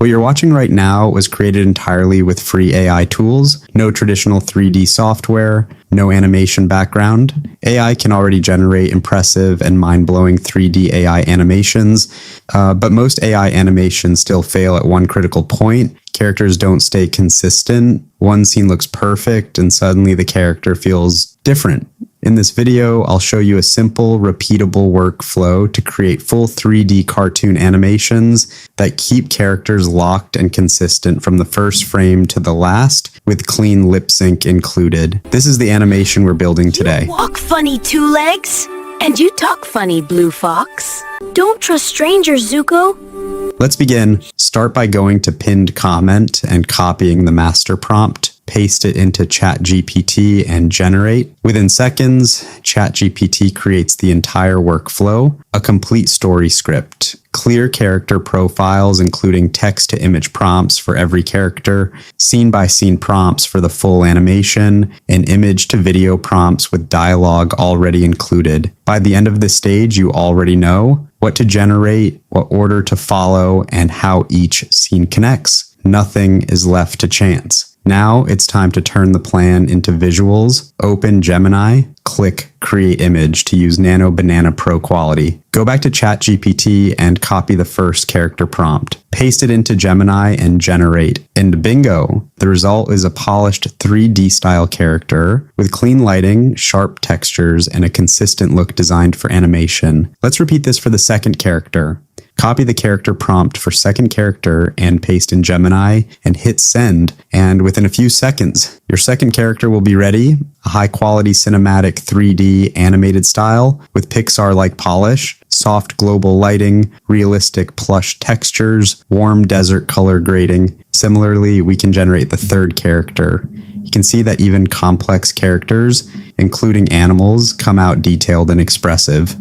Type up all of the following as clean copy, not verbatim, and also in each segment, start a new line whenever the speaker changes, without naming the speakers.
What you're watching right now was created entirely with free AI tools, no traditional 3D software, no animation background. AI can already generate impressive and mind-blowing 3D AI animations, but most AI animations still fail at one critical point. Characters don't stay consistent. One scene looks perfect, and suddenly the character feels different. In this video, I'll show you a simple, repeatable workflow to create full 3D cartoon animations that keep characters locked and consistent from the first frame to the last, with clean lip sync included. This is the animation we're building today.
You walk funny, Two Legs. And you talk funny, Blue Fox. Don't trust strangers, Zuko.
Let's begin. Start by going to pinned comment and copying the master prompt. Paste it into ChatGPT and generate. Within seconds, ChatGPT creates the entire workflow, a complete story script, clear character profiles including text-to-image prompts for every character, scene-by-scene prompts for the full animation, and image-to-video prompts with dialogue already included. By the end of this stage, you already know what to generate, what order to follow, and how each scene connects. Nothing is left to chance. Now it's time to turn the plan into visuals. Open Gemini, click Create Image to use Nano Banana Pro quality. Go back to ChatGPT and copy the first character prompt. Paste it into Gemini and generate. And bingo! The result is a polished 3D style character with clean lighting, sharp textures, and a consistent look designed for animation. Let's repeat this for the second character. Copy the character prompt for second character and paste in Gemini and hit send. And within a few seconds, your second character will be ready. A high quality cinematic 3D animated style with Pixar-like polish, soft global lighting, realistic plush textures, warm desert color grading. Similarly, we can generate the third character. You can see that even complex characters, including animals, come out detailed and expressive.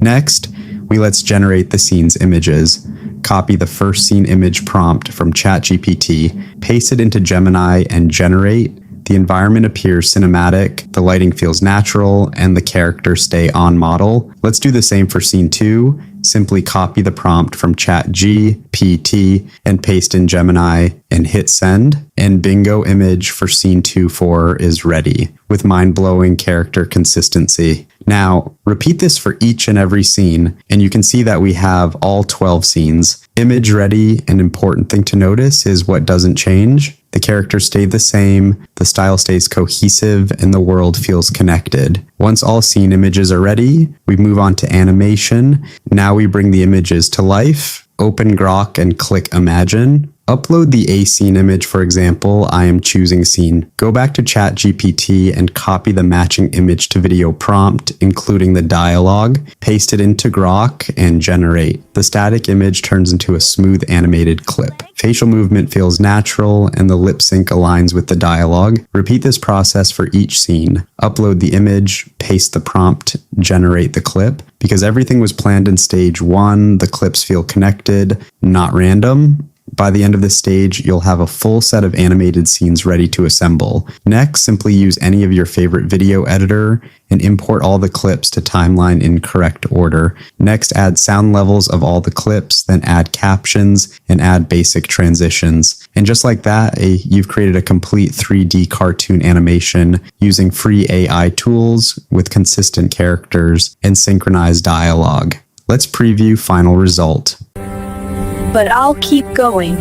Next, let's generate the scene's images. Copy the first scene image prompt from ChatGPT, paste it into Gemini, and generate. The environment appears cinematic, the lighting feels natural, and the characters stay on model. Let's do the same for scene 2. Simply copy the prompt from ChatGPT and paste in Gemini and hit send. And bingo, image for scene 2-4 is ready with mind-blowing character consistency. Now, repeat this for each and every scene, and you can see that we have all 12 scenes. Image ready, an important thing to notice is what doesn't change. The characters stay the same, the style stays cohesive, and the world feels connected. Once all scene images are ready, we move on to animation. Now we bring the images to life. Open Grok and click Imagine. Upload the A scene image, for example, I am choosing scene. Go back to ChatGPT and copy the matching image to video prompt, including the dialogue. Paste it into Grok and generate. The static image turns into a smooth animated clip. Facial movement feels natural and the lip sync aligns with the dialogue. Repeat this process for each scene. Upload the image, paste the prompt, generate the clip. Because everything was planned in stage 1, the clips feel connected, not random. By the end of this stage, you'll have a full set of animated scenes ready to assemble. Next, simply use any of your favorite video editor and import all the clips to timeline in correct order. Next, add sound levels of all the clips, then add captions and add basic transitions. And just like that, you've created a complete 3D cartoon animation using free AI tools with consistent characters and synchronized dialogue. Let's preview final result.
But I'll keep going.